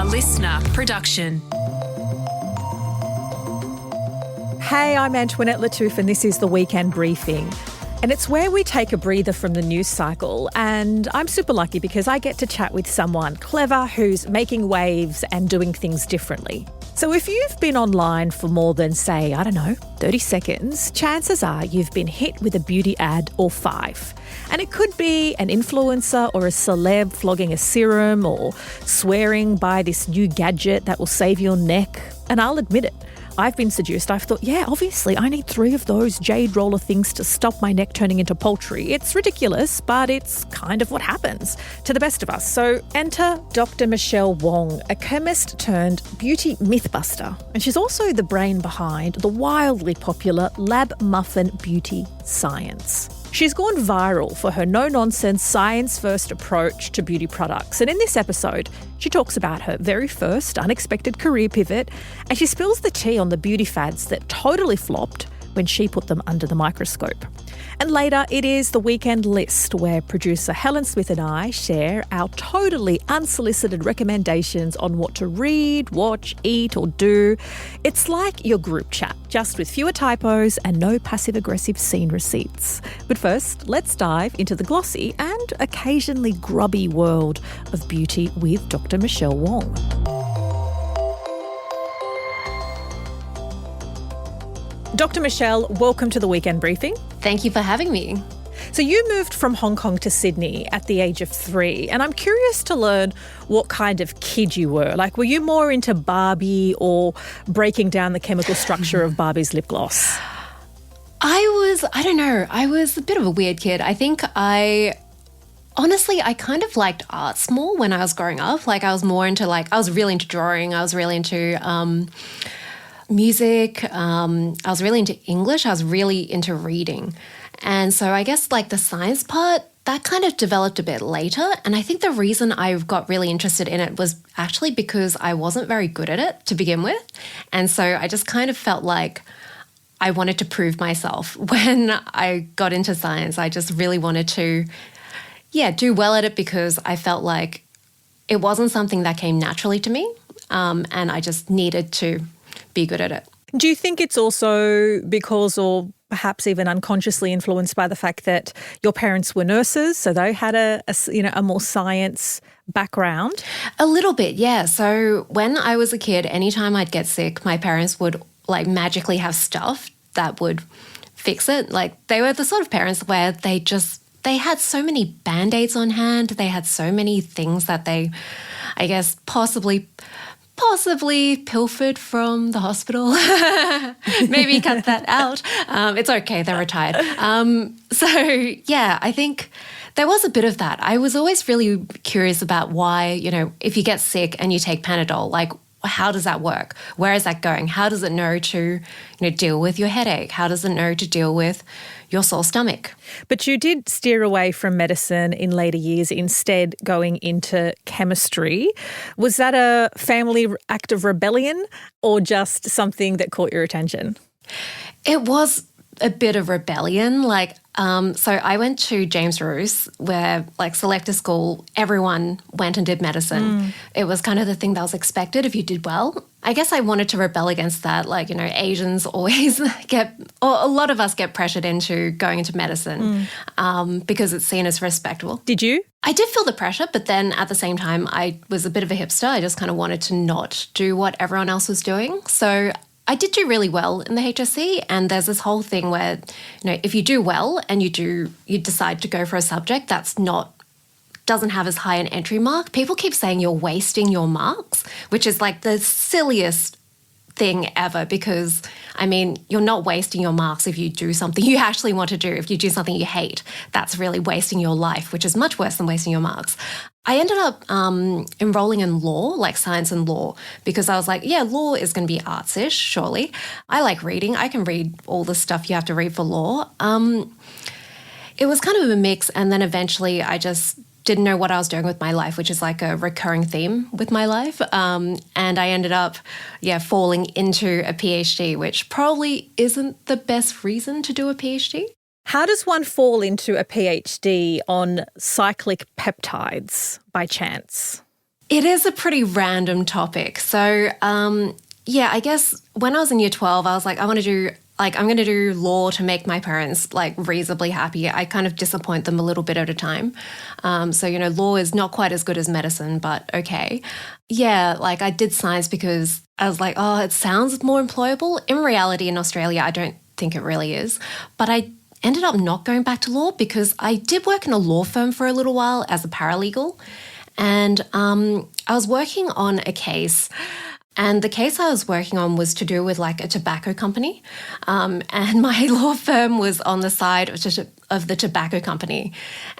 a listener production. Hey, I'm Antoinette Lattouf and this is the Weekend Briefing. And it's where we take a breather from the news cycle, and I'm super lucky because I get to chat with someone clever who's making waves and doing things differently. So if you've been online for more than, say, 30 seconds, chances are you've been hit with a beauty ad or five. And it could be an influencer or a celeb flogging a serum or swearing by this new gadget that will save your neck. And I'll admit it, I've been seduced. I've thought, yeah, obviously I need 3 of those jade roller things to stop my neck turning into poultry. It's ridiculous, but it's kind of what happens to the best of us. So enter Dr. Michelle Wong, a chemist turned beauty mythbuster. And she's also the brain behind the wildly popular Lab Muffin Beauty Science. She's gone viral for her no-nonsense, science-first approach to beauty products. And in this episode, she talks about her very first unexpected career pivot, and she spills the tea on the beauty fads that totally flopped when she put them under the microscope. And later, it is the Weekend List, where producer Helen Smith and I share our totally unsolicited recommendations on what to read, watch, eat or do. It's like your group chat, just with fewer typos and no passive-aggressive scene receipts. But first, let's dive into the glossy and occasionally grubby world of beauty with Dr. Michelle Wong. Dr. Michelle, welcome to the Weekend Briefing. Thank you for having me. So you moved from Hong Kong to Sydney at the age of 3, and I'm curious to learn what kind of kid you were. Like, were you more into Barbie or breaking down the chemical structure of Barbie's lip gloss? I was a bit of a weird kid. I think honestly, I kind of liked arts more when I was growing up. Like, I was really into drawing. I was really into music. I was really into English. I was really into reading. And so I guess like the science part, that kind of developed a bit later. And I think the reason I got really interested in it was actually because I wasn't very good at it to begin with. And so I just kind of felt like I wanted to prove myself. When I got into science, I just really wanted to, do well at it because I felt like it wasn't something that came naturally to me. And I just needed to be good at it. Do you think it's also because, or perhaps even unconsciously influenced by the fact that your parents were nurses, so they had a more science background? A little bit, yeah. So when I was a kid, anytime I'd get sick, my parents would like magically have stuff that would fix it. Like, they were the sort of parents where they had so many Band-Aids on hand. They had so many things that they, I guess, possibly pilfered from the hospital. Maybe cut that out. It's okay, they're retired. I think there was a bit of that. I was always really curious about why, if you get sick and you take Panadol, like, how does that work? Where is that going? How does it know to, deal with your headache? How does it know to deal with your sore stomach? But you did steer away from medicine in later years, instead going into chemistry. Was that a family act of rebellion or just something that caught your attention? It was a bit of rebellion. So I went to James Roos, where selector school, everyone went and did medicine. It was kind of the thing that was expected if you did well. I guess I wanted to rebel against that. Asians always a lot of us get pressured into going into medicine because it's seen as respectable. Did you? I did feel the pressure, but then at the same time, I was a bit of a hipster. I just kind of wanted to not do what everyone else was doing. So I did do really well in the HSC, and there's this whole thing where, if you do well and you decide to go for a subject that's doesn't have as high an entry mark, people keep saying you're wasting your marks, which is like the silliest thing ever because, you're not wasting your marks if you do something you actually want to do. If you do something you hate, that's really wasting your life, which is much worse than wasting your marks. I ended up enrolling in law, like science and law, because I was like, law is going to be artsish, surely. I like reading. I can read all the stuff you have to read for law. It was kind of a mix, and then eventually I just didn't know what I was doing with my life, which is like a recurring theme with my life. And I ended up, falling into a PhD, which probably isn't the best reason to do a PhD. How does one fall into a PhD on cyclic peptides by chance? It is a pretty random topic. So, yeah, I guess when I was in year 12, I was like, I'm going to do law to make my parents like reasonably happy. I kind of disappoint them a little bit at a time. So, law is not quite as good as medicine, but okay. Yeah, like I did science because I was like, oh, it sounds more employable. In reality, in Australia, I don't think it really is. But I ended up not going back to law because I did work in a law firm for a little while as a paralegal. And I was working on a case, and the case I was working on was to do with like a tobacco company. And my law firm was on the side of the tobacco company.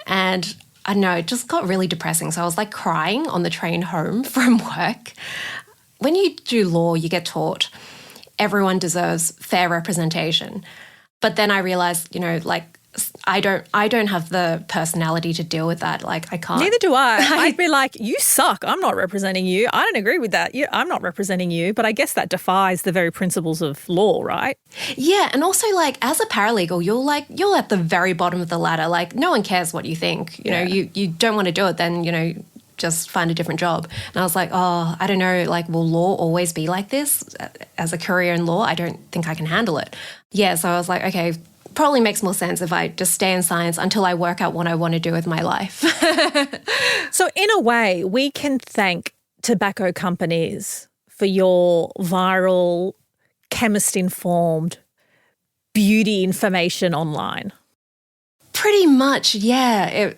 And I don't know, it just got really depressing. So I was like crying on the train home from work. When you do law, you get taught everyone deserves fair representation. But then I realized, like, I don't have the personality to deal with that. Like, I can't. Neither do I. I'd be like, you suck. I'm not representing you. I don't agree with that. I'm not representing you. But I guess that defies the very principles of law, right? Yeah. And also, like, as a paralegal, you're at the very bottom of the ladder. Like, no one cares what you think. You don't want to do it, then, just find a different job. And I was like, oh, I don't know, like, will law always be like this? As a career in law, I don't think I can handle it. Yeah. So I was like, okay, probably makes more sense if I just stay in science until I work out what I want to do with my life. So in a way, we can thank tobacco companies for your viral, chemist-informed beauty information online. Pretty much, yeah.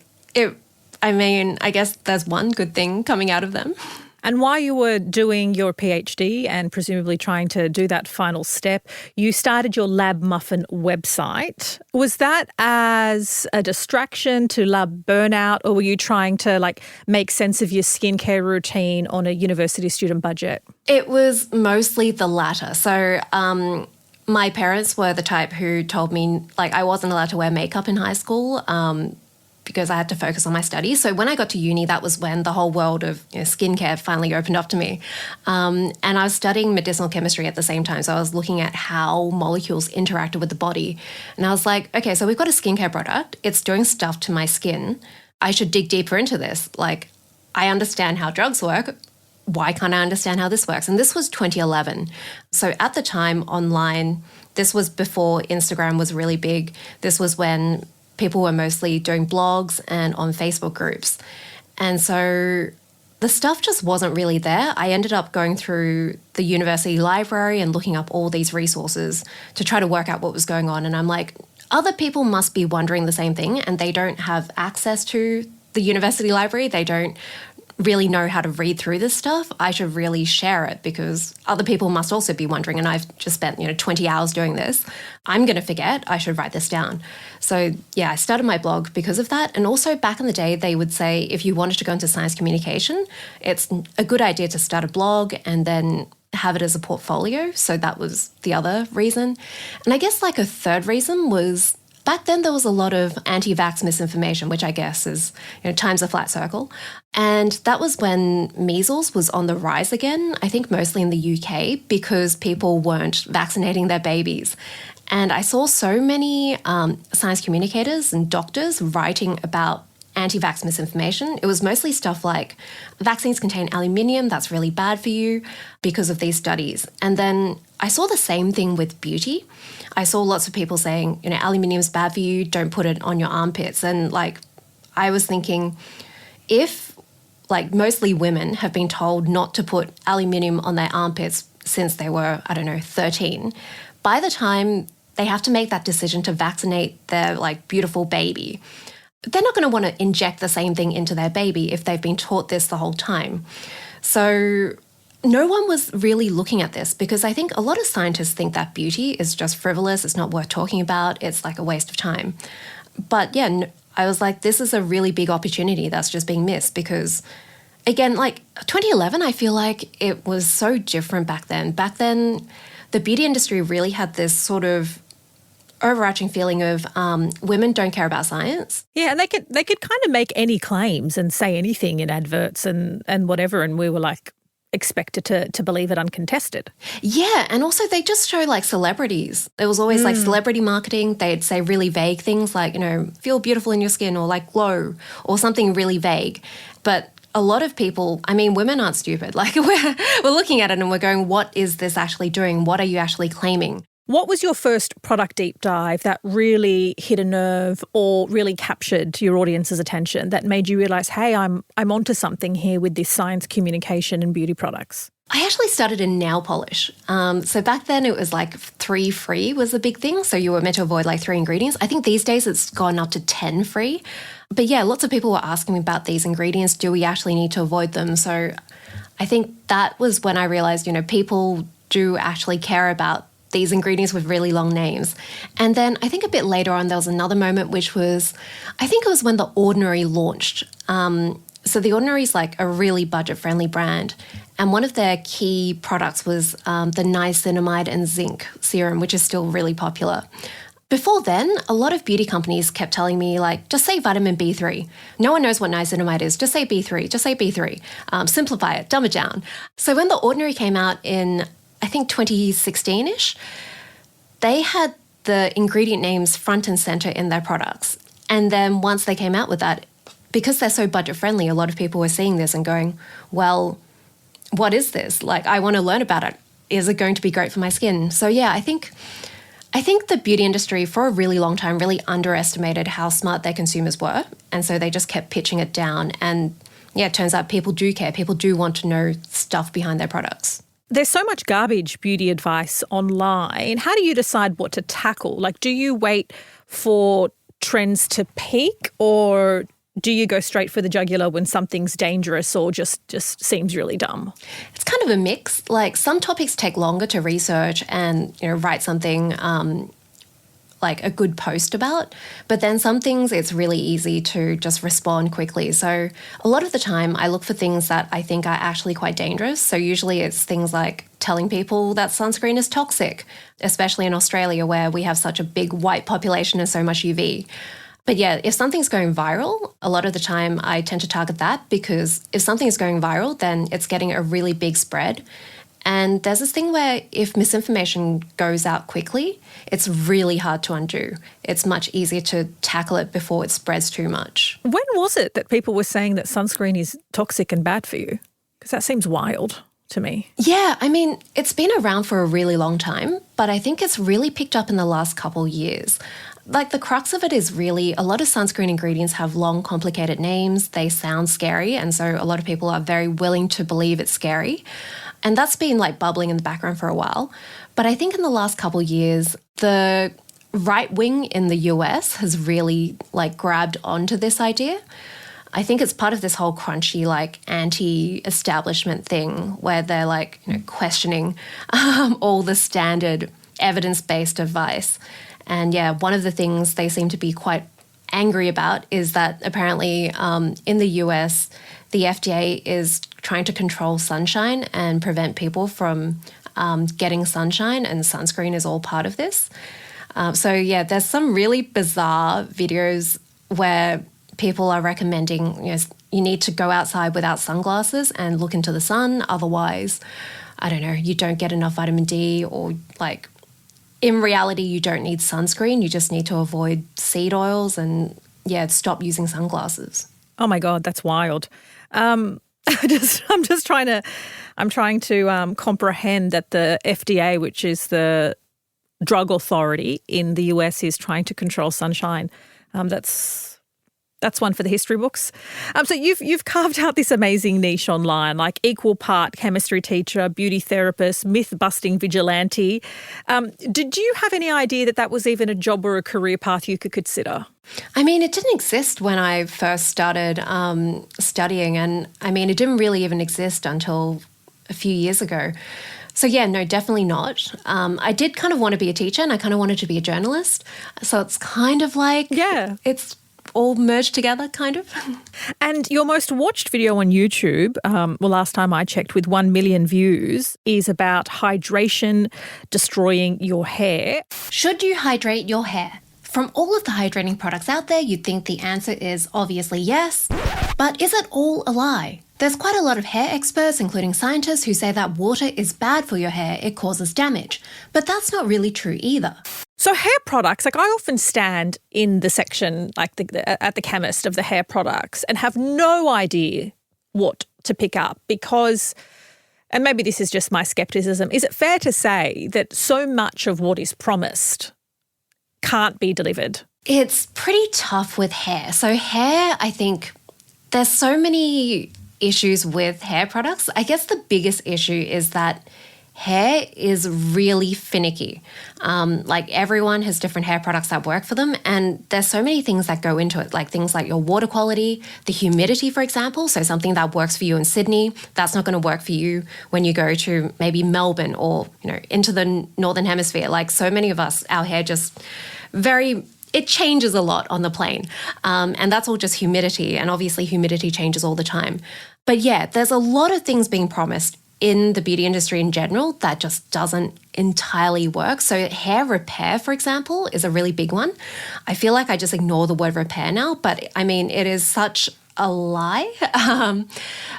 I guess there's one good thing coming out of them. And while you were doing your PhD and presumably trying to do that final step, you started your Lab Muffin website. Was that as a distraction to lab burnout, or were you trying to make sense of your skincare routine on a university student budget? It was mostly the latter. So my parents were the type who told me I wasn't allowed to wear makeup in high school. Because I had to focus on my studies. So when I got to uni, that was when the whole world of skincare finally opened up to me. And I was studying medicinal chemistry at the same time. So I was looking at how molecules interacted with the body. And I was like, okay, so we've got a skincare product. It's doing stuff to my skin. I should dig deeper into this. Like, I understand how drugs work. Why can't I understand how this works? And this was 2011. So at the time, online, this was before Instagram was really big. This was when people were mostly doing blogs and on Facebook groups. And so the stuff just wasn't really there. I ended up going through the university library and looking up all these resources to try to work out what was going on. And I'm like, other people must be wondering the same thing, and they don't have access to the university library. They don't really know how to read through this stuff. I should really share it because other people must also be wondering, and I've just spent 20 hours doing this. I'm going to forget. I should write this down. So yeah, I started my blog because of that. And also back in the day, they would say if you wanted to go into science communication, it's a good idea to start a blog and then have it as a portfolio. So that was the other reason. And I guess a third reason was back then there was a lot of anti-vax misinformation, which I guess is times a flat circle. And that was when measles was on the rise again, I think mostly in the UK, because people weren't vaccinating their babies. And I saw so many science communicators and doctors writing about anti-vax misinformation. It was mostly stuff like vaccines contain aluminium, that's really bad for you because of these studies. And then I saw the same thing with beauty. I saw lots of people saying, aluminium's bad for you, don't put it on your armpits. And I was thinking, if mostly women have been told not to put aluminium on their armpits since they were, 13, by the time they have to make that decision to vaccinate their beautiful baby, they're not going to want to inject the same thing into their baby if they've been taught this the whole time. So no one was really looking at this because I think a lot of scientists think that beauty is just frivolous, it's not worth talking about, it's a waste of time. But yeah, I was like, this is a really big opportunity that's just being missed because, again, 2011, I feel like it was so different back then. Back then, the beauty industry really had this sort of overarching feeling of women don't care about science. Yeah, and they could kind of make any claims and say anything in adverts and whatever, and we were expected to believe it uncontested. Yeah, and also they just show celebrities. There was always celebrity marketing. They'd say really vague things feel beautiful in your skin or glow or something really vague. But a lot of people, I mean, women aren't stupid. Like we're looking at it and we're going, what is this actually doing? What are you actually claiming? What was your first product deep dive that really hit a nerve or really captured your audience's attention that made you realise, hey, I'm onto something here with this science communication and beauty products? I actually started in nail polish. So back then it was like 3 free was a big thing. So you were meant to avoid like 3 ingredients. I think these days it's gone up to 10 free. But yeah, lots of people were asking me about these ingredients. Do we actually need to avoid them? So I think that was when I realised, people do actually care about these ingredients with really long names. And then I think a bit later on, there was another moment, which was, I think it was when The Ordinary launched. So The Ordinary is like a really budget-friendly brand. And one of their key products was the niacinamide and zinc serum, which is still really popular. Before then, a lot of beauty companies kept telling me, like, just say vitamin B3. No one knows what niacinamide is. Just say B3. Just say B3. Simplify it. Dumb it down. So when The Ordinary came out in, I think, 2016-ish, they had the ingredient names front and center in their products. And then once they came out with that, because they're so budget-friendly, a lot of people were seeing this and going, well, what is this? Like, I want to learn about it. Is it going to be great for my skin? So yeah, I think the beauty industry for a really long time really underestimated how smart their consumers were. And so they just kept pitching it down. And yeah, it turns out people do care. People do want to know stuff behind their products. There's so much garbage beauty advice online. How do you decide what to tackle? Like, do you wait for trends to peak, or do you go straight for the jugular when something's dangerous or just seems really dumb? It's kind of a mix. Like, some topics take longer to research and, write something like a good post about. But then some things it's really easy to just respond quickly. So a lot of the time I look for things that I think are actually quite dangerous. So usually it's things like telling people that sunscreen is toxic, especially in Australia where we have such a big white population and so much UV. But yeah, if something's going viral, a lot of the time I tend to target that, because if something's going viral, then it's getting a really big spread. And there's this thing where if misinformation goes out quickly, it's really hard to undo. It's much easier to tackle it before it spreads too much. When was it that people were saying that sunscreen is toxic and bad for you? Because that seems wild to me. Yeah, I mean, it's been around for a really long time, but I think it's really picked up in the last couple years. Like, the crux of it is really a lot of sunscreen ingredients have long, complicated names. They sound scary, and so a lot of people are very willing to believe it's scary. And that's been like bubbling in the background for a while. But I think in the last couple of years, the right wing in the US has really like grabbed onto this idea. I think it's part of this whole crunchy, like anti-establishment thing where they're like, questioning all the standard evidence-based advice. And yeah, one of the things they seem to be quite angry about is that apparently in the US, the FDA is trying to control sunshine and prevent people from getting sunshine, and sunscreen is all part of this. So yeah, there's some really bizarre videos where people are recommending, you need to go outside without sunglasses and look into the sun. Otherwise, I don't know, you don't get enough vitamin D, or like in reality, you don't need sunscreen. You just need to avoid seed oils and stop using sunglasses. Oh my God, that's wild. I'm trying to comprehend that the FDA, which is the drug authority in the US, is trying to control sunshine. That's one for the history books. So you've carved out this amazing niche online, like equal part chemistry teacher, beauty therapist, myth-busting vigilante. Did you have any idea that was even a job or a career path you could consider? I mean, it didn't exist when I first started studying, and I mean, it didn't really even exist until a few years ago. So yeah, no, definitely not. I did kind of want to be a teacher, and I kind of wanted to be a journalist. So it's kind of like, it's all merged together, kind of. And your most watched video on YouTube, last time I checked, with 1 million views, is about hydration destroying your hair. Should you hydrate your hair? From all of the hydrating products out there, you'd think the answer is obviously yes. But is it all a lie? There's quite a lot of hair experts, including scientists, who say that water is bad for your hair, it causes damage. But that's not really true either. So hair products, like I often stand in the section, like at the chemist of the hair products, and have no idea what to pick up? Because, and maybe this is just my skepticism, is it fair to say that so much of what is promised can't be delivered? It's pretty tough with hair. So hair, I think there's so many issues with hair products. I guess the biggest issue is that hair is really finicky. Like everyone has different hair products that work for them, and there's so many things that go into it, like things like your water quality, the humidity, for example. So something that works for you in Sydney, that's not going to work for you when you go to maybe Melbourne or, into the Northern Hemisphere. Like so many of us, our hair just it changes a lot on the plane. And that's all just humidity. And obviously humidity changes all the time. But yeah, there's a lot of things being promised in the beauty industry in general that just doesn't entirely work. So hair repair, for example, is a really big one. I feel like I just ignore the word repair now, but I mean, it is such a lie.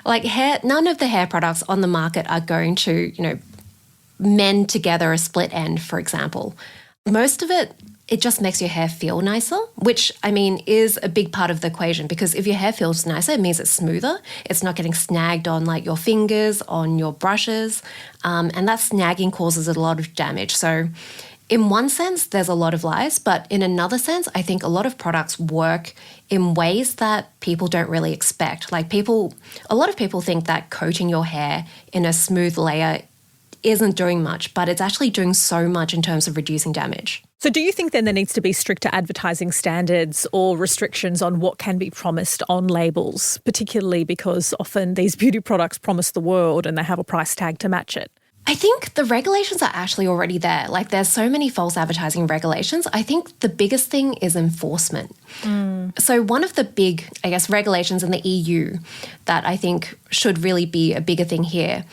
Like hair, none of the hair products on the market are going to, mend together a split end, for example. Most of it just makes your hair feel nicer, which, I mean, is a big part of the equation, because if your hair feels nicer, it means it's smoother. It's not getting snagged on like your fingers, on your brushes, and that snagging causes a lot of damage. So in one sense, there's a lot of lies, but in another sense, I think a lot of products work in ways that people don't really expect. Like a lot of people think that coating your hair in a smooth layer isn't doing much, but it's actually doing so much in terms of reducing damage. So do you think then there needs to be stricter advertising standards or restrictions on what can be promised on labels, particularly because often these beauty products promise the world and they have a price tag to match it? I think the regulations are actually already there. Like there's so many false advertising regulations. I think the biggest thing is enforcement. So one of the big, I guess, regulations in the EU that I think should really be a bigger thing here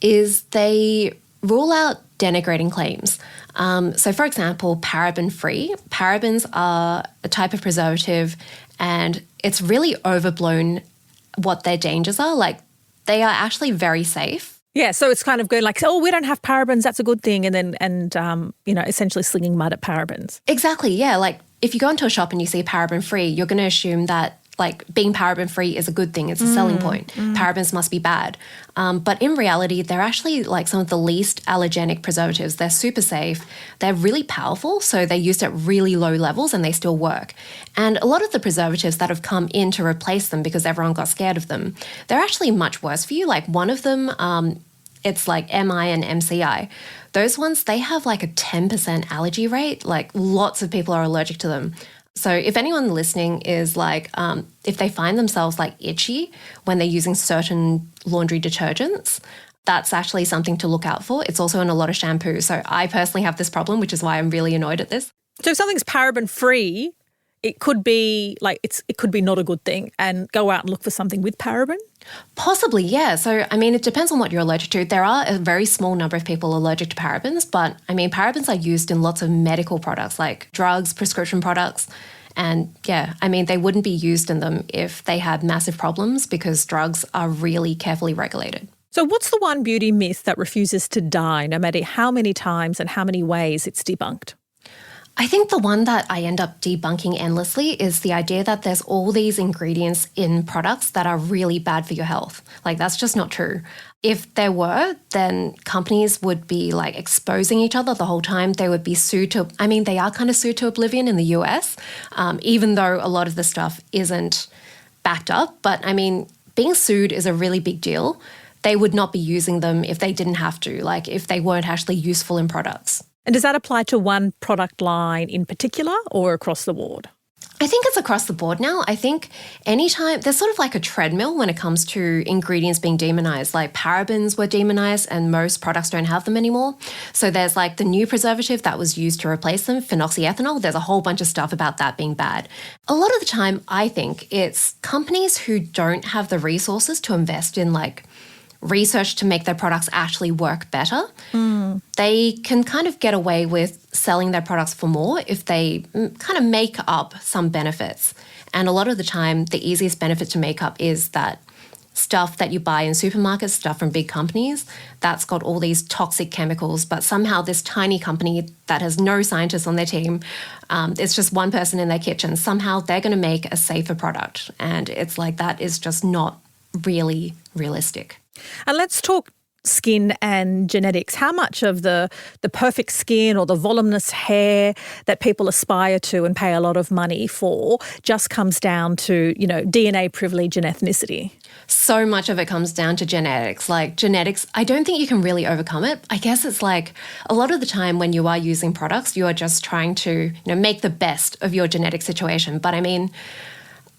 is they rule out denigrating claims. So for example, paraben-free. Parabens are a type of preservative and it's really overblown what their dangers are. Like they are actually very safe. Yeah, so it's kind of going like, oh, we don't have parabens, that's a good thing, and essentially slinging mud at parabens. Exactly, yeah. Like if you go into a shop and you see paraben-free, you're going to assume that like being paraben-free is a good thing. It's a selling point. Parabens must be bad. But in reality, they're actually like some of the least allergenic preservatives. They're super safe. They're really powerful. So they're used at really low levels and they still work. And a lot of the preservatives that have come in to replace them because everyone got scared of them, they're actually much worse for you. Like one of them, it's like MI and MCI. Those ones, they have like a 10% allergy rate. Like lots of people are allergic to them. So if anyone listening is like, if they find themselves like itchy when they're using certain laundry detergents, that's actually something to look out for. It's also in a lot of shampoo. So I personally have this problem, which is why I'm really annoyed at this. So if something's paraben-free, it could be like it could be not a good thing, and go out and look for something with paraben? Possibly, yeah. So, I mean, it depends on what you're allergic to. There are a very small number of people allergic to parabens, but, I mean, parabens are used in lots of medical products like drugs, prescription products. And, yeah, I mean, they wouldn't be used in them if they had massive problems because drugs are really carefully regulated. So what's the one beauty myth that refuses to die, no matter how many times and how many ways it's debunked? I think the one that I end up debunking endlessly is the idea that there's all these ingredients in products that are really bad for your health. Like, that's just not true. If there were, then companies would be like exposing each other the whole time. They would be sued to, I mean, they are kind of sued to oblivion in the US, even though a lot of the stuff isn't backed up. But I mean, being sued is a really big deal. They would not be using them if they didn't have to, like if they weren't actually useful in products. And does that apply to one product line in particular or across the board? I think it's across the board now. I think anytime there's sort of like a treadmill when it comes to ingredients being demonized, like parabens were demonized and most products don't have them anymore. So there's like the new preservative that was used to replace them, phenoxyethanol. There's a whole bunch of stuff about that being bad. A lot of the time, I think it's companies who don't have the resources to invest in like research to make their products actually work better. They can kind of get away with selling their products for more if they kind of make up some benefits. And a lot of the time, the easiest benefit to make up is that stuff that you buy in supermarkets, stuff from big companies, that's got all these toxic chemicals, but somehow this tiny company that has no scientists on their team, it's just one person in their kitchen, somehow they're going to make a safer product. And it's like that is just not really realistic. And let's talk skin and genetics. How much of the perfect skin or the voluminous hair that people aspire to and pay a lot of money for just comes down to, DNA privilege and ethnicity? So much of it comes down to genetics. Like genetics, I don't think you can really overcome it. I guess it's like a lot of the time when you are using products, you are just trying to, make the best of your genetic situation. But I mean,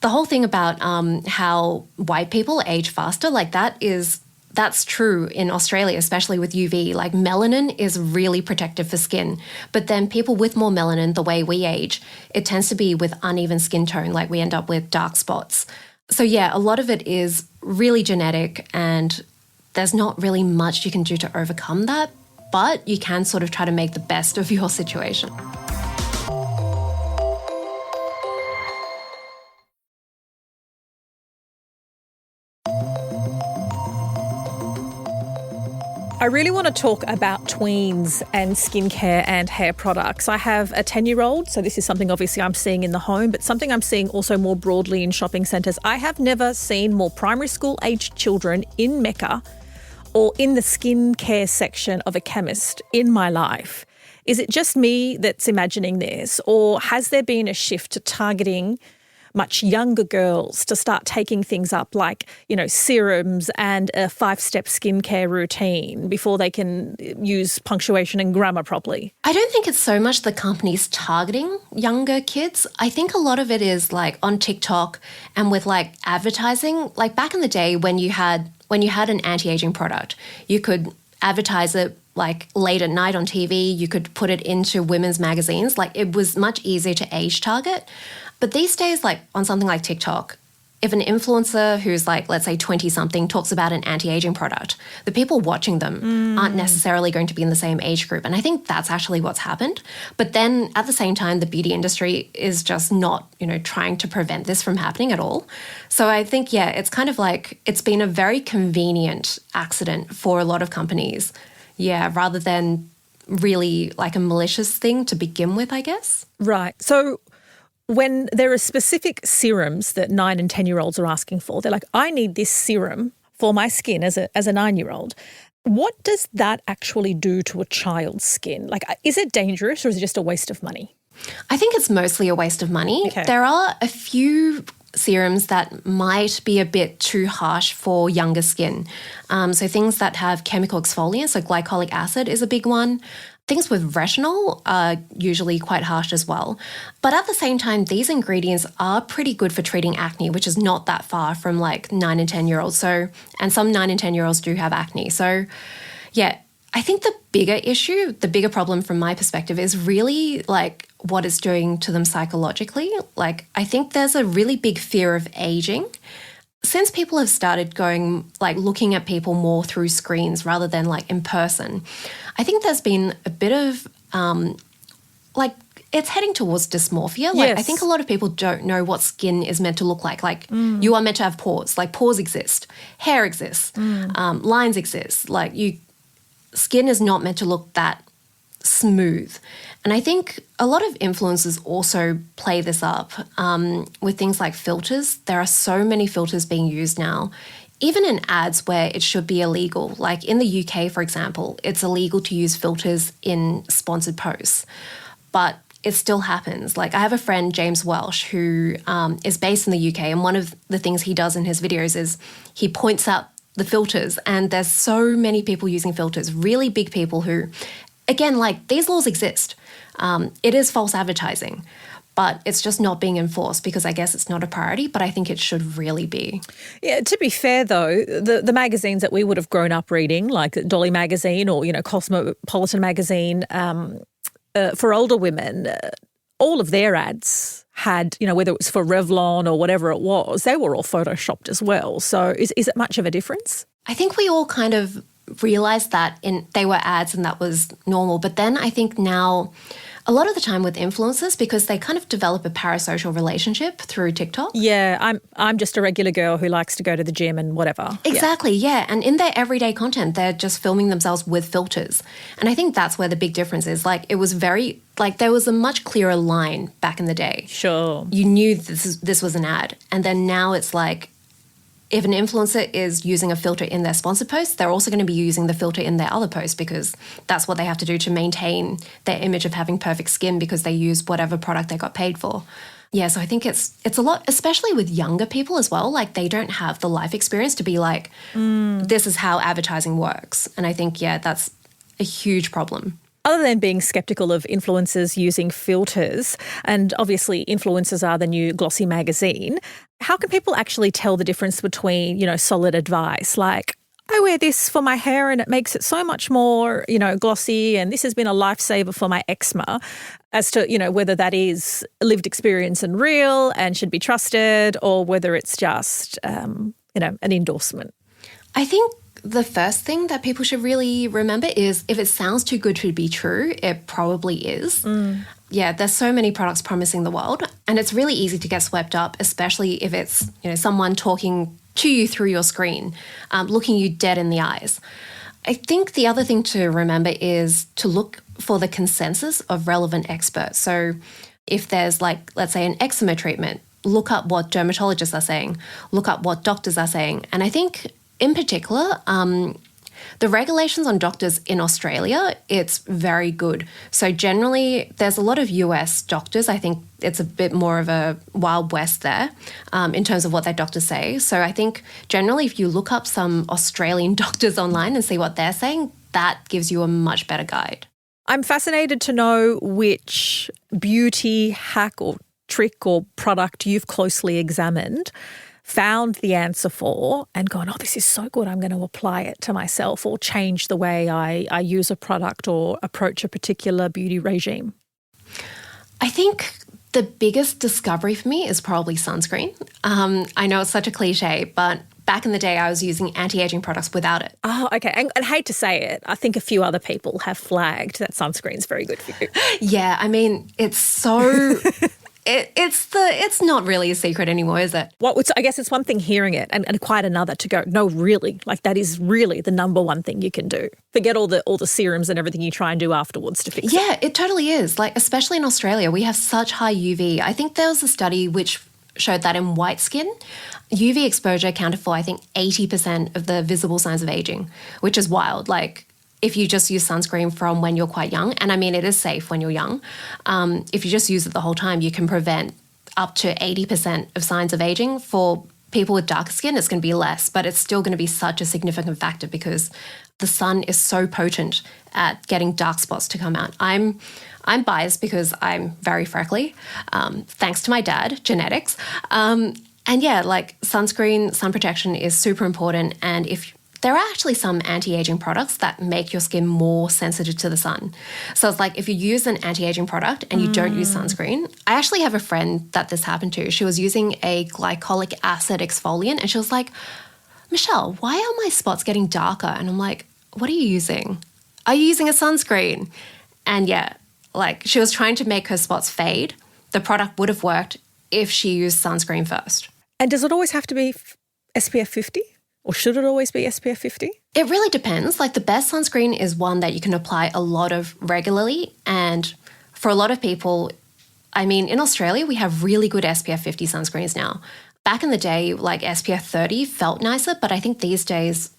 the whole thing about how white people age faster, like that's true in Australia, especially with UV. Like melanin is really protective for skin. But then people with more melanin, the way we age, it tends to be with uneven skin tone, like we end up with dark spots. So yeah, a lot of it is really genetic and there's not really much you can do to overcome that, but you can sort of try to make the best of your situation. I really want to talk about tweens and skincare and hair products. I have a 10-year-old, so this is something obviously I'm seeing in the home, but something I'm seeing also more broadly in shopping centres. I have never seen more primary school-aged children in Mecca or in the skincare section of a chemist in my life. Is it just me that's imagining this, or has there been a shift to targeting much younger girls to start taking things up like, serums and a 5-step skincare routine before they can use punctuation and grammar properly? I don't think it's so much the companies targeting younger kids. I think a lot of it is like on TikTok and with like advertising. Like back in the day when you had an anti-aging product, you could advertise it like late at night on TV, you could put it into women's magazines. Like it was much easier to age target. But these days, like on something like TikTok, if an influencer who's like, let's say 20-something talks about an anti-aging product, the people watching them aren't necessarily going to be in the same age group. And I think that's actually what's happened. But then at the same time, the beauty industry is just not, trying to prevent this from happening at all. So I think, yeah, it's kind of like it's been a very convenient accident for a lot of companies. Yeah, rather than really like a malicious thing to begin with, I guess. Right. So when there are specific serums that 9 and 10-year-olds are asking for, they're like, I need this serum for my skin as a 9-year-old. What does that actually do to a child's skin? Like, is it dangerous or is it just a waste of money? I think it's mostly a waste of money. Okay. There are a few serums that might be a bit too harsh for younger skin. So things that have chemical exfoliants, so glycolic acid is a big one. Things with retinol are usually quite harsh as well. But at the same time, these ingredients are pretty good for treating acne, which is not that far from like 9 and 10-year-olds. And some 9 and 10-year-olds do have acne. So yeah, I think the bigger problem from my perspective is really like what it's doing to them psychologically. Like I think there's a really big fear of aging. Since people have started looking at people more through screens rather than like in person, I think there's been a bit of it's heading towards dysmorphia. Like, yes. I think a lot of people don't know what skin is meant to look like. Like you are meant to have pores. Like pores exist, hair exists, lines exist. Like skin is not meant to look that smooth. And I think a lot of influencers also play this up with things like filters. There are so many filters being used now, even in ads where it should be illegal. Like in the UK, for example, it's illegal to use filters in sponsored posts, but it still happens. Like I have a friend, James Welsh, who is based in the UK, and one of the things he does in his videos is he points out the filters, and there's so many people using filters, really big people who, again, like these laws exist. It is false advertising, but it's just not being enforced because I guess it's not a priority, but I think it should really be. Yeah, to be fair though, the magazines that we would have grown up reading, like Dolly magazine or, Cosmopolitan magazine, for older women, all of their ads had, whether it was for Revlon or whatever it was, they were all photoshopped as well. So is it much of a difference? I think we all kind of realized that they were ads and that was normal. But then I think now a lot of the time with influencers, because they kind of develop a parasocial relationship through TikTok. Yeah, I'm just a regular girl who likes to go to the gym and whatever. Exactly, yeah. And in their everyday content, they're just filming themselves with filters. And I think that's where the big difference is. Like it was there was a much clearer line back in the day. Sure. You knew this was an ad. And then now it's like, if an influencer is using a filter in their sponsored post, they're also going to be using the filter in their other posts because that's what they have to do to maintain their image of having perfect skin because they use whatever product they got paid for. Yeah, so I think it's a lot, especially with younger people as well. Like they don't have the life experience to be like, this is how advertising works. And I think, yeah, that's a huge problem. Other than being skeptical of influencers using filters, and obviously influencers are the new glossy magazine, how can people actually tell the difference between, solid advice like, I wear this for my hair and it makes it so much more, glossy, and this has been a lifesaver for my eczema, as to, whether that is lived experience and real and should be trusted, or whether it's just, an endorsement? I think the first thing that people should really remember is if it sounds too good to be true, it probably is. Yeah, there's so many products promising the world, and it's really easy to get swept up, especially if it's, someone talking to you through your screen, looking you dead in the eyes. I think the other thing to remember is to look for the consensus of relevant experts. So if there's let's say an eczema treatment, look up what dermatologists are saying, look up what doctors are saying. And I think in particular, the regulations on doctors in Australia, it's very good. So generally, there's a lot of US doctors. I think it's a bit more of a Wild West there in terms of what their doctors say. So I think generally, if you look up some Australian doctors online and see what they're saying, that gives you a much better guide. I'm fascinated to know which beauty hack or trick or product you've closely examined, found the answer for, and gone, oh, this is so good, I'm going to apply it to myself, or change the way I use a product or approach a particular beauty regime. I think the biggest discovery for me is probably sunscreen. I know it's such a cliche, but back in the day I was using anti-aging products without it. Oh, okay. And I hate to say it, I think a few other people have flagged that sunscreen's very good for you. Yeah, I mean, it's so... It's not really a secret anymore, is it? Well, I guess it's one thing hearing it and quite another to go, no, really, that is really the number one thing you can do. Forget all the serums and everything you try and do afterwards to fix it. Yeah, it totally is. Especially in Australia, we have such high UV. I think there was a study which showed that in white skin, UV exposure accounted for, I think, 80% of the visible signs of aging, which is wild. If you just use sunscreen from when you're quite young, and I mean it is safe when you're young, if you just use it the whole time, you can prevent up to 80% of signs of aging. For people with darker skin, it's going to be less, but it's still going to be such a significant factor because the sun is so potent at getting dark spots to come out. I'm biased because I'm very freckly, thanks to my dad, genetics. And yeah, sunscreen, sun protection is super important, and there are actually some anti-aging products that make your skin more sensitive to the sun. So it's if you use an anti-aging product and you don't use sunscreen. I actually have a friend that this happened to. She was using a glycolic acid exfoliant and she was like, Michelle, why are my spots getting darker? And I'm like, what are you using? Are you using a sunscreen? And yeah, she was trying to make her spots fade. The product would have worked if she used sunscreen first. And does it always have to be SPF 50? Or should it always be SPF 50? It really depends. The best sunscreen is one that you can apply a lot of regularly. And for a lot of people, I mean, in Australia, we have really good SPF 50 sunscreens now. Back in the day, SPF 30 felt nicer, but I think these days,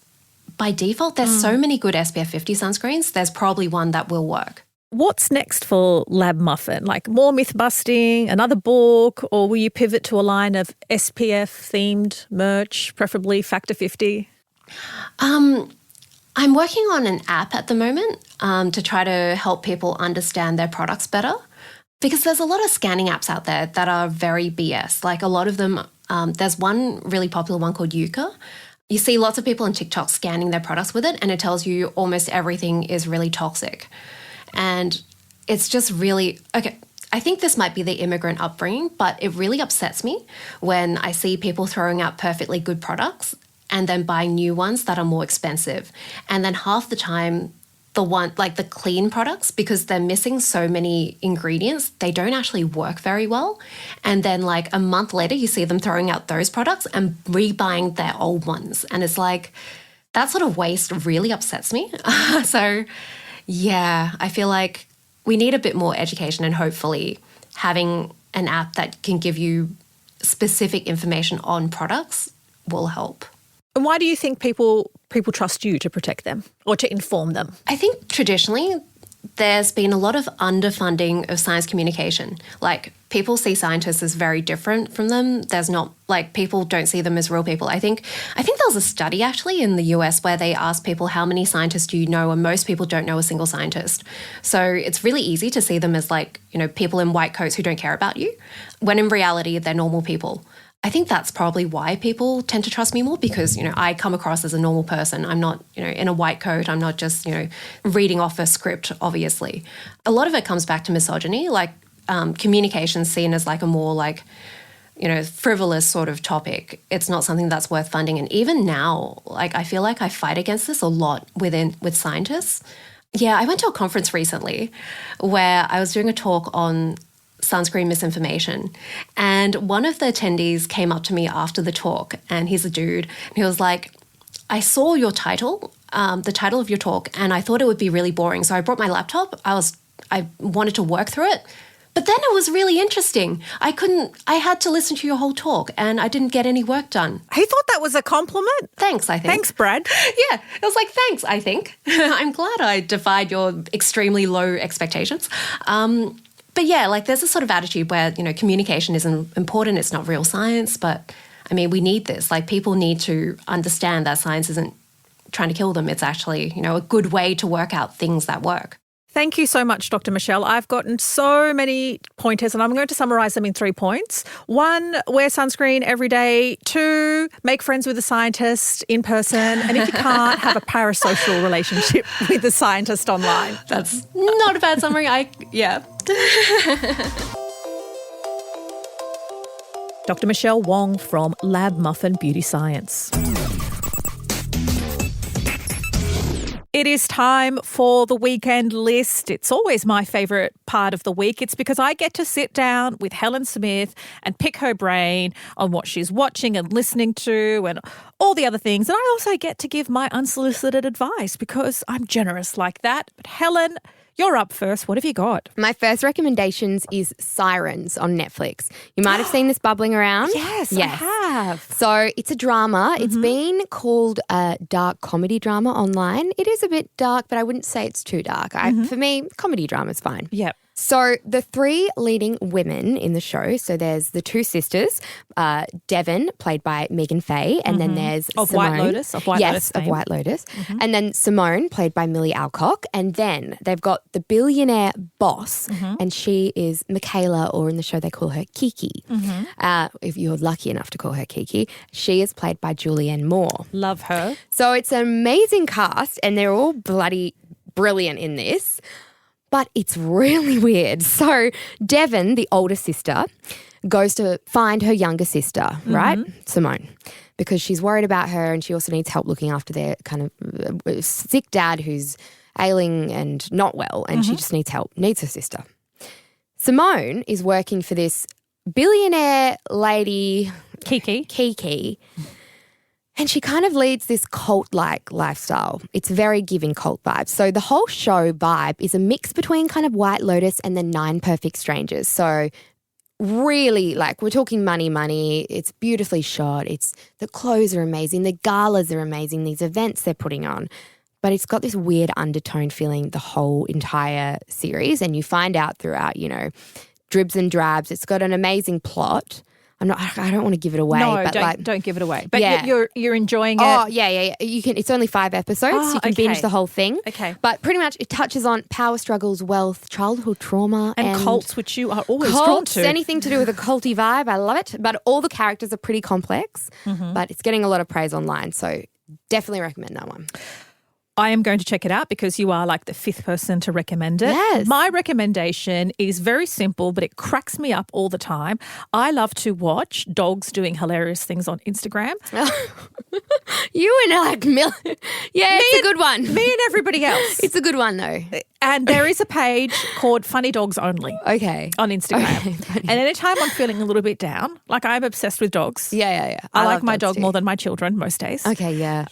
by default, there's so many good SPF 50 sunscreens, there's probably one that will work. What's next for Lab Muffin? More myth busting, another book, or will you pivot to a line of SPF-themed merch, preferably Factor 50? I'm working on an app at the moment to try to help people understand their products better, because there's a lot of scanning apps out there that are very BS. A lot of them, there's one really popular one called Yuka. You see lots of people on TikTok scanning their products with it, and it tells you almost everything is really toxic. And it's just really, okay, I think this might be the immigrant upbringing, but it really upsets me when I see people throwing out perfectly good products and then buying new ones that are more expensive. And then half the time, the clean products, because they're missing so many ingredients, they don't actually work very well. And then a month later, you see them throwing out those products and rebuying their old ones. And it's that sort of waste really upsets me. So yeah, I feel we need a bit more education, and hopefully having an app that can give you specific information on products will help. And why do you think people trust you to protect them or to inform them? I think traditionally there's been a lot of underfunding of science communication. Like, people see scientists as very different from them. There's not, like, people don't see them as real people. I think there was a study actually in the US where they asked people, how many scientists do you know? And most people don't know a single scientist. So it's really easy to see them as, like, people in white coats who don't care about you, when in reality they're normal people. I think that's probably why people tend to trust me more, because, I come across as a normal person. I'm not, in a white coat. I'm not just, reading off a script, obviously. A lot of it comes back to misogyny, like communication seen as like a more like, frivolous sort of topic. It's not something that's worth funding. And even now, like, I feel like I fight against this a lot with scientists. Yeah, I went to a conference recently where I was doing a talk on sunscreen misinformation. And one of the attendees came up to me after the talk, and he's a dude, and he was like, I saw your title, the title of your talk, and I thought it would be really boring. So I brought my laptop. I wanted to work through it. But then it was really interesting. I had to listen to your whole talk and I didn't get any work done. He thought that was a compliment. Thanks, I think. Thanks, Brad. Yeah, it was like, thanks, I think. I'm glad I defied your extremely low expectations. But yeah, like, there's a sort of attitude where, communication isn't important. It's not real science. But I mean, we need this. Like, people need to understand that science isn't trying to kill them. It's actually, a good way to work out things that work. Thank you so much, Dr. Michelle. I've gotten so many pointers and I'm going to summarise them in 3 points. 1, wear sunscreen every day. 2, make friends with a scientist in person. And if you can't, have a parasocial relationship with a scientist online. That's not a bad summary. Yeah. Dr. Michelle Wong from Lab Muffin Beauty Science. It is time for the weekend list. It's always my favourite part of the week. It's because I get to sit down with Helen Smith and pick her brain on what she's watching and listening to and all the other things. And I also get to give my unsolicited advice because I'm generous like that. But Helen, you're up first. What have you got? My first recommendations is Sirens on Netflix. You might have seen this bubbling around. Yes, I have. So it's a drama. It's been called a dark comedy drama online. It is a bit dark, but I wouldn't say it's too dark. For me, comedy drama is fine. Yep. So the 3 leading women in the show, so there's the 2 sisters, Devon, played by Megan Faye, and then there's Of Simone. White Lotus? Of White Lotus of fame. White Lotus. And then Simone, played by Millie Alcock. And then they've got the billionaire boss, and she is Michaela, or in the show they call her Kiki. If you're lucky enough to call her Kiki. She is played by Julianne Moore. Love her. So it's an amazing cast, and they're all bloody brilliant in this. But it's really weird. So Devon, the older sister, goes to find her younger sister, right? Simone, because she's worried about her and she also needs help looking after their kind of sick dad who's ailing and not well, and she just needs help, needs her sister. Simone is working for this billionaire lady, Kiki. And she kind of leads this cult-like lifestyle. It's very giving cult vibes. So the whole show vibe is a mix between kind of White Lotus and the 9 Perfect Strangers. So really, like, we're talking money. It's beautifully shot. The clothes are amazing. The galas are amazing. These events they're putting on. But it's got this weird undertone feeling the whole entire series. And you find out throughout, dribs and drabs. It's got an amazing plot. I don't want to give it away. No, but don't give it away. But yeah. you're enjoying it. Oh, yeah. You can. It's only 5 episodes. So you can binge the whole thing. Okay. But pretty much it touches on power struggles, wealth, childhood trauma. And cults, which you are always drawn to. Anything to do with a culty vibe. I love it. But all the characters are pretty complex. But it's getting a lot of praise online. So definitely recommend that one. I am going to check it out because you are like the 5th person to recommend it. Yes. My recommendation is very simple, but it cracks me up all the time. I love to watch dogs doing hilarious things on Instagram. You and like it's a good one. Me and everybody else. It's a good one though. And there is a page called Funny Dogs Only. Okay. On Instagram. Okay, and anytime I'm feeling a little bit down, like I'm obsessed with dogs. Yeah. I like love my dogs dog too. more than my children most days. Okay, yeah.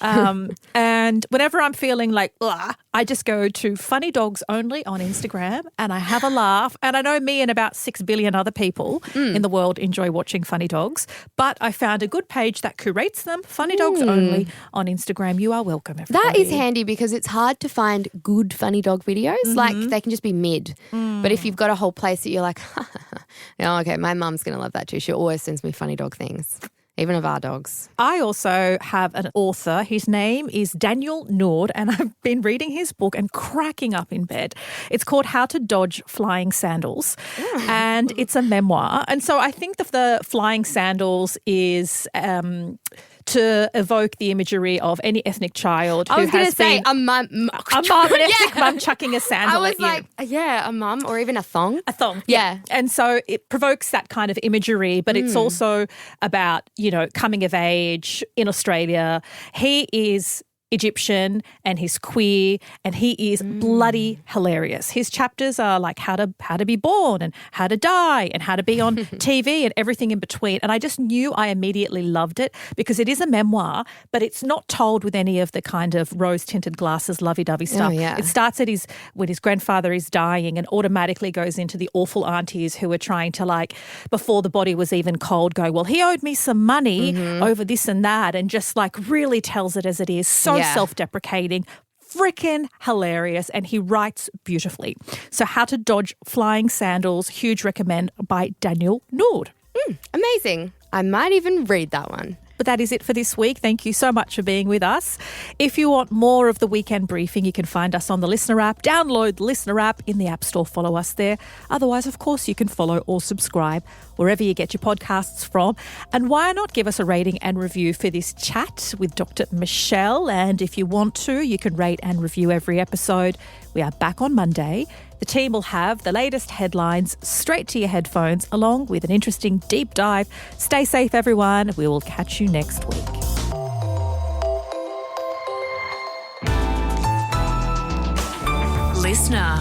And whenever I'm feeling like, ugh, I just go to Funny Dogs Only on Instagram and I have a laugh. And I know me and about 6 billion other people in the world enjoy watching funny dogs. But I found a good page that curates them, Funny Dogs Only on Instagram. You are welcome, everybody. That is handy because it's hard to find good funny dog videos. Like they can just be mid. But if you've got a whole place that you're like, oh, okay, my mum's going to love that too. She always sends me funny dog things. Even of our dogs. I also have an author. His name is Daniel Nour, and I've been reading his book and cracking up in bed. It's called How to Dodge Flying Sandals, and it's a memoir. And so I think the flying sandals is to evoke the imagery of any ethnic child who has been a mum, an ethnic mum chucking a sandal at you. I was like, yeah, a mum or even a thong. A thong, yeah. And so it provokes that kind of imagery, but it's also about, coming of age in Australia. He is Egyptian and he's queer and he is bloody hilarious. His chapters are like how to be born and how to die and how to be on TV and everything in between. And I just knew I immediately loved it because it is a memoir, but it's not told with any of the kind of rose-tinted glasses, lovey-dovey stuff. Oh, yeah. It starts at when his grandfather is dying and automatically goes into the awful aunties who are trying to before the body was even cold, go, well, he owed me some money over this and that, and just really tells it as it is. So self-deprecating, freaking hilarious, and he writes beautifully. So How to Dodge Flying Sandals, huge recommend by Daniel Nour. Amazing. I might even read that one. But that is it for this week. Thank you so much for being with us. If you want more of the Weekend Briefing, you can find us on the Listener app. Download the Listener app in the App Store. Follow us there. Otherwise, of course, you can follow or subscribe wherever you get your podcasts from. And why not give us a rating and review for this chat with Dr. Michelle? And if you want to, you can rate and review every episode. We are back on Monday. The team will have the latest headlines straight to your headphones, along with an interesting deep dive. Stay safe, everyone. We will catch you next week. Listener.